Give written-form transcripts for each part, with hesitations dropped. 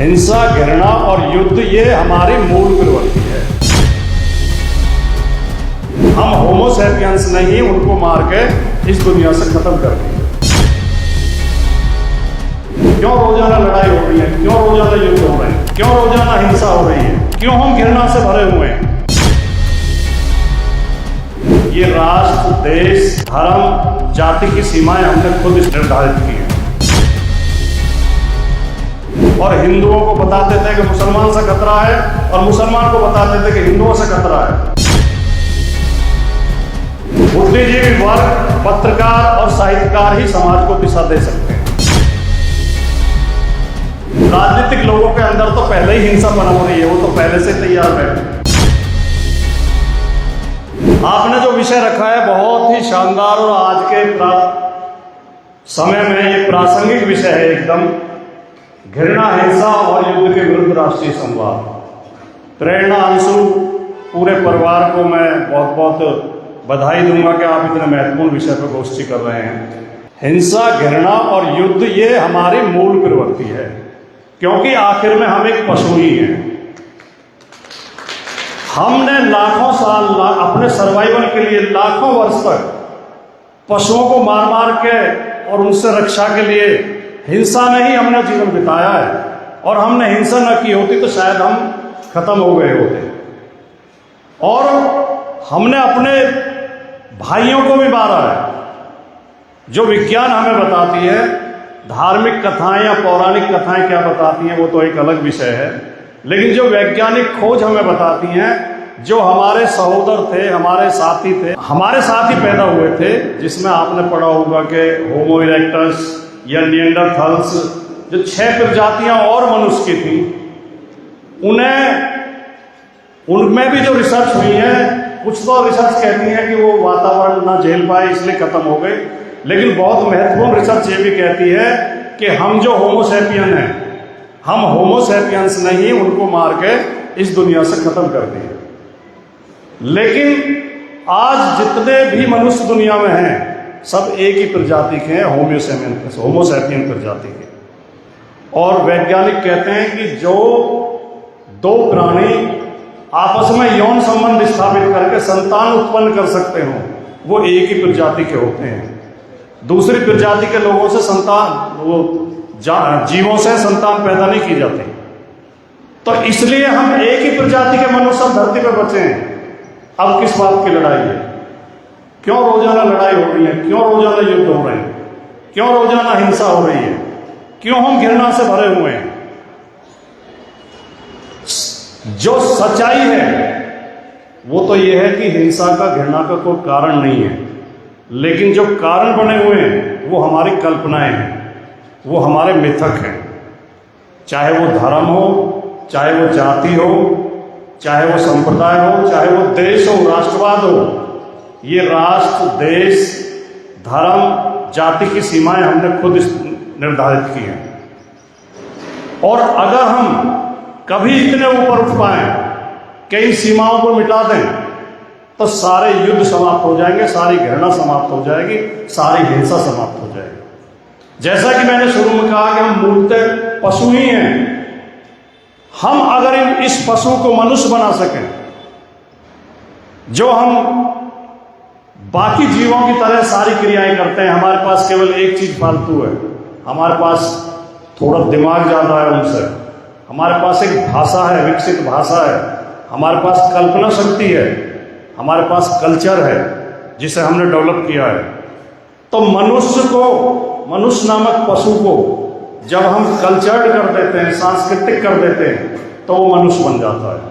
हिंसा, घृणा और युद्ध ये हमारी मूल प्रवृत्ति है। हम होमो सैपियंस नहीं उनको मार के इस दुनिया से खत्म कर देंगे। क्यों रोजाना लड़ाई हो रही है, क्यों रोजाना युद्ध हो रहे हैं, क्यों रोजाना हिंसा हो रही है, क्यों हम घृणा से भरे हुए हैं। ये राष्ट्र, देश, धर्म, जाति की सीमाएं हमने खुद निर्धारित की हैं। और हिंदुओं को बताते थे कि मुसलमान से खतरा है और मुसलमान को बताते थे कि हिंदुओं से खतरा है। बुद्धिजीवी वर्ग, पत्रकार और साहित्यकार ही समाज को दिशा दे सकते हैं। राजनीतिक लोगों के अंदर तो पहले ही हिंसा पनप रही है, वो तो पहले से तैयार बैठे। आपने जो विषय रखा है बहुत ही शानदार और आज के समय में ये प्रासंगिक विषय है एकदम। घृणा, हिंसा और युद्ध के विरुद्ध राष्ट्रीय संवाद। प्रेरणा, अंशु, पूरे परिवार को मैं बहुत बहुत बधाई दूंगा कि आप इतने महत्वपूर्ण विषय पर गोष्ठी कर रहे हैं। हिंसा, घृणा और युद्ध ये हमारी मूल प्रवृत्ति है, क्योंकि आखिर में हम एक पशु ही हैं। हमने लाखों साल अपने सर्वाइवल के लिए लाखों वर्ष तक पशुओं को मार मार के और उनसे रक्षा के लिए हिंसा में ही हमने जीवन बिताया है। और हमने हिंसा न की होती तो शायद हम खत्म हो गए होते। और हमने अपने भाइयों को भी मारा है। जो विज्ञान हमें बताती है, धार्मिक कथाएं या पौराणिक कथाएं क्या बताती हैं वो तो एक अलग विषय है, लेकिन जो वैज्ञानिक खोज हमें बताती हैं, जो हमारे सहोदर थे, हमारे साथी थे, हमारे साथ ही पैदा हुए थे, जिसमें आपने पढ़ा होगा कि होमो इरेक्टस या निएंडरथाल्स, जो 6 प्रजातियां और मनुष्य की थी, उनमें भी जो रिसर्च हुई है, कुछ तो रिसर्च कहती है कि वो वातावरण ना झेल पाए इसलिए खत्म हो गए, लेकिन बहुत महत्वपूर्ण रिसर्च ये भी कहती है कि हम जो होमो सैपियन हैं, हम होमो सैपियंस नहीं उनको मार के इस दुनिया से खत्म कर दिए। लेकिन आज जितने भी मनुष्य दुनिया में हैं सब एक ही प्रजाति के हैं, होमो सैपियन प्रजाति के। और वैज्ञानिक कहते हैं कि जो दो प्राणी आपस में यौन संबंध स्थापित करके संतान उत्पन्न कर सकते हो वो एक ही प्रजाति के होते हैं। दूसरी प्रजाति के लोगों से जीवों से संतान पैदा नहीं की जाती। तो इसलिए हम एक ही प्रजाति के मनुष्य धरती पर बचे हैं। अब किस बात की लड़ाई है? क्यों रोजाना लड़ाई हो रही है, क्यों रोजाना युद्ध हो रहे हैं, क्यों रोजाना हिंसा हो रही है, क्यों हम घृणा से भरे हुए हैं? जो सच्चाई है वो तो ये है कि हिंसा का, घृणा का कोई कारण नहीं है, लेकिन जो कारण बने हुए हैं वो हमारी कल्पनाएं हैं, वो हमारे मिथक हैं। चाहे वो धर्म हो, चाहे वो जाति हो, चाहे वो संप्रदाय हो, चाहे वो देश हो, राष्ट्रवाद हो। ये राष्ट्र, देश, धर्म, जाति की सीमाएं हमने खुद निर्धारित की हैं। और अगर हम कभी इतने ऊपर उठ पाए कि इन सीमाओं को मिटा दें तो सारे युद्ध समाप्त हो जाएंगे, सारी घृणा समाप्त हो जाएगी, सारी हिंसा समाप्त हो जाएगी। जैसा कि मैंने शुरू में कहा कि हम मूलतः पशु ही हैं। हम अगर इस पशु को मनुष्य बना सकें, जो हम बाकी जीवों की तरह सारी क्रियाएं करते हैं, हमारे पास केवल एक चीज फालतू है, हमारे पास थोड़ा दिमाग ज्यादा है उनसे, हमारे पास एक भाषा है, विकसित भाषा है, हमारे पास कल्पना शक्ति है, हमारे पास कल्चर है जिसे हमने डेवलप किया है। तो मनुष्य नामक पशु को जब हम कल्चर्ड कर देते हैं, सांस्कृतिक कर देते हैं, तो वो मनुष्य बन जाता है।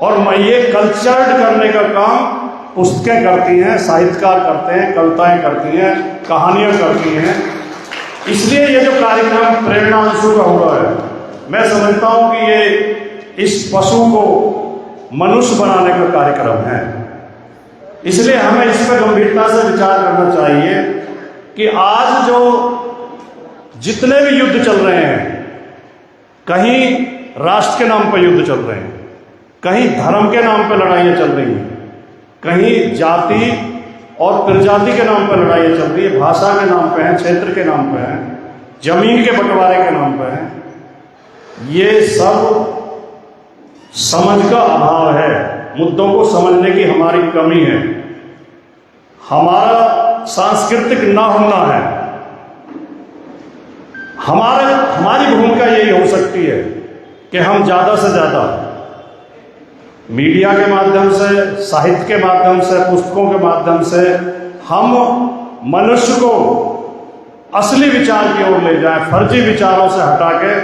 और ये कल्चर्ड करने का काम पुस्तकें करती हैं, साहित्यकार करते हैं, कविताएं करती हैं, कहानियां करती हैं। इसलिए ये जो कार्यक्रम प्रेरणा अंशु का हो रहा है, मैं समझता हूं कि ये इस पशु को मनुष्य बनाने का कार्यक्रम है। इसलिए हमें इस पर गंभीरता से विचार करना चाहिए कि आज जो जितने भी युद्ध चल रहे हैं, कहीं राष्ट्र के नाम पर युद्ध चल रहे हैं, कहीं धर्म के नाम पर लड़ाइयाँ चल रही हैं, कहीं जाति और प्रजाति के नाम पर लड़ाइयाँ चल रही है, भाषा के नाम पर है, क्षेत्र के नाम पर है, जमीन के बंटवारे के नाम पर है। ये सब समझ का अभाव है, मुद्दों को समझने की हमारी कमी है, हमारा सांस्कृतिक ना होना है। हमारी भूमिका यही हो सकती है कि हम ज़्यादा से ज़्यादा मीडिया के माध्यम से, साहित्य के माध्यम से, पुस्तकों के माध्यम से हम मनुष्य को असली विचार की ओर ले जाएं, फर्जी विचारों से हटा के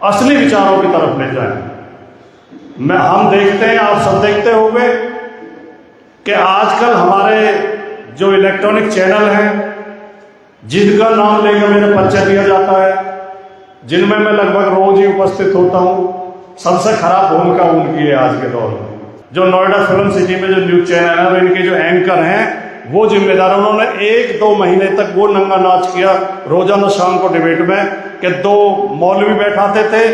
असली विचारों की तरफ ले जाएं। हम देखते हैं, आप सब देखते होंगे कि आजकल हमारे जो इलेक्ट्रॉनिक चैनल हैं, जिनका नाम लेकर मेरे परिचय दिया जाता है, जिनमें मैं लगभग रोज ही उपस्थित होता हूं, सबसे खराब भूमिका उनकी है आज के दौर में। जो नोएडा फिल्म सिटी में जो न्यूज चैनल है, इनके जो एंकर हैं वो जिम्मेदार, उन्होंने 1-2 महीने तक वो नंगा नाच किया रोजाना शाम को डिबेट में कि 2 मौलवी बैठाते थे,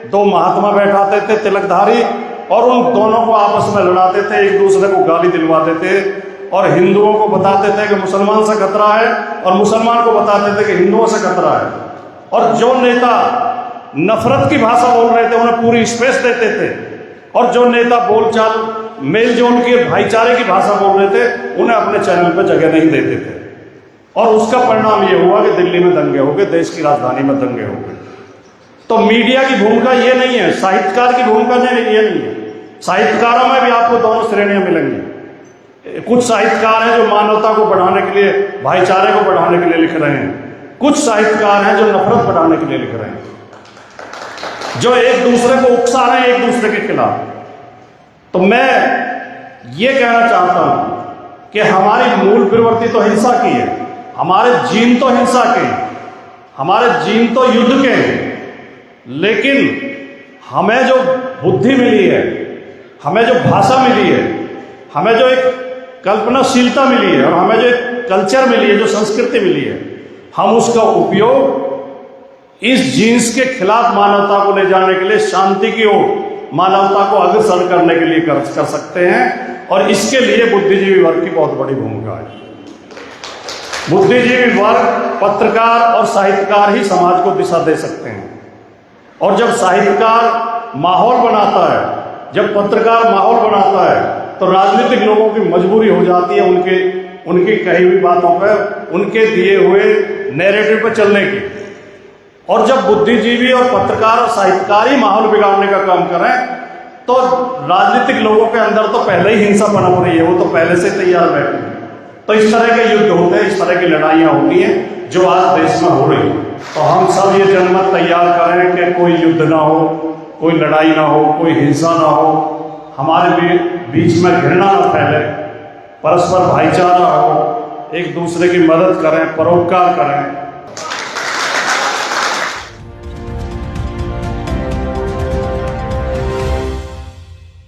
2 महात्मा बैठाते थे तिलकधारी, और उन दोनों को आपस में लड़ाते थे, एक दूसरे को गाली दिलवाते थे, और हिंदुओं को बताते थे कि मुसलमान से खतरा है, और मुसलमान को बताते थे कि हिंदुओं से खतरा है। और जो नेता नफरत की भाषा बोल रहे थे उन्हें पूरी स्पेस देते थे, और जो नेता बोलचाल मेल जोल के भाईचारे की भाषा बोल रहे थे उन्हें अपने चैनल पर जगह नहीं देते थे। और उसका परिणाम ये हुआ कि दिल्ली में दंगे हो गए, देश की राजधानी में दंगे हो गए। तो मीडिया की भूमिका ये नहीं है, साहित्यकार की भूमिका ये नहीं है। साहित्यकारों में भी आपको दोनों श्रेणियां मिलेंगी। कुछ साहित्यकार हैं जो मानवता को बढ़ाने के लिए, भाईचारे को बढ़ाने के लिए लिख रहे हैं, कुछ साहित्यकार हैं जो नफरत बढ़ाने के लिए लिख रहे हैं, जो एक दूसरे को उकसा रहे हैं एक दूसरे के खिलाफ। तो मैं ये कहना चाहता हूं कि हमारी मूल प्रवृत्ति तो हिंसा की है, हमारे जीन तो हिंसा के हैं, हमारे जीन तो युद्ध के हैं, लेकिन हमें जो बुद्धि मिली है, हमें जो भाषा मिली है, हमें जो एक कल्पनाशीलता मिली है, और हमें जो एक कल्चर मिली है, जो संस्कृति मिली है, हम उसका उपयोग इस जीन्स के खिलाफ मानवता को ले जाने के लिए, शांति की ओर मानवता को अग्रसर करने के लिए कर सकते हैं। और इसके लिए बुद्धिजीवी वर्ग की बहुत बड़ी भूमिका है। बुद्धिजीवी वर्ग, पत्रकार और साहित्यकार ही समाज को दिशा दे सकते हैं। और जब साहित्यकार माहौल बनाता है, जब पत्रकार माहौल बनाता है, तो राजनीतिक लोगों की मजबूरी हो जाती है उनकी कही हुई बातों पर, उनके दिए हुए नैरेटिव पर चलने की। और जब बुद्धिजीवी और पत्रकार और साहित्यकार ही माहौल बिगाड़ने का काम करें, तो राजनीतिक लोगों के अंदर तो पहले ही हिंसा पनप रही है, वो तो पहले से तैयार बैठे हैं। तो इस तरह के युद्ध होते हैं, इस तरह की लड़ाइयाँ होती हैं जो आज देश में हो रही है। तो हम सब ये जनमत तैयार करें कि कोई युद्ध ना हो, कोई लड़ाई ना हो, कोई हिंसा ना हो, हमारे बीच में घृणा ना फैले, परस्पर भाईचारा हो, एक दूसरे की मदद करें, परोपकार करें।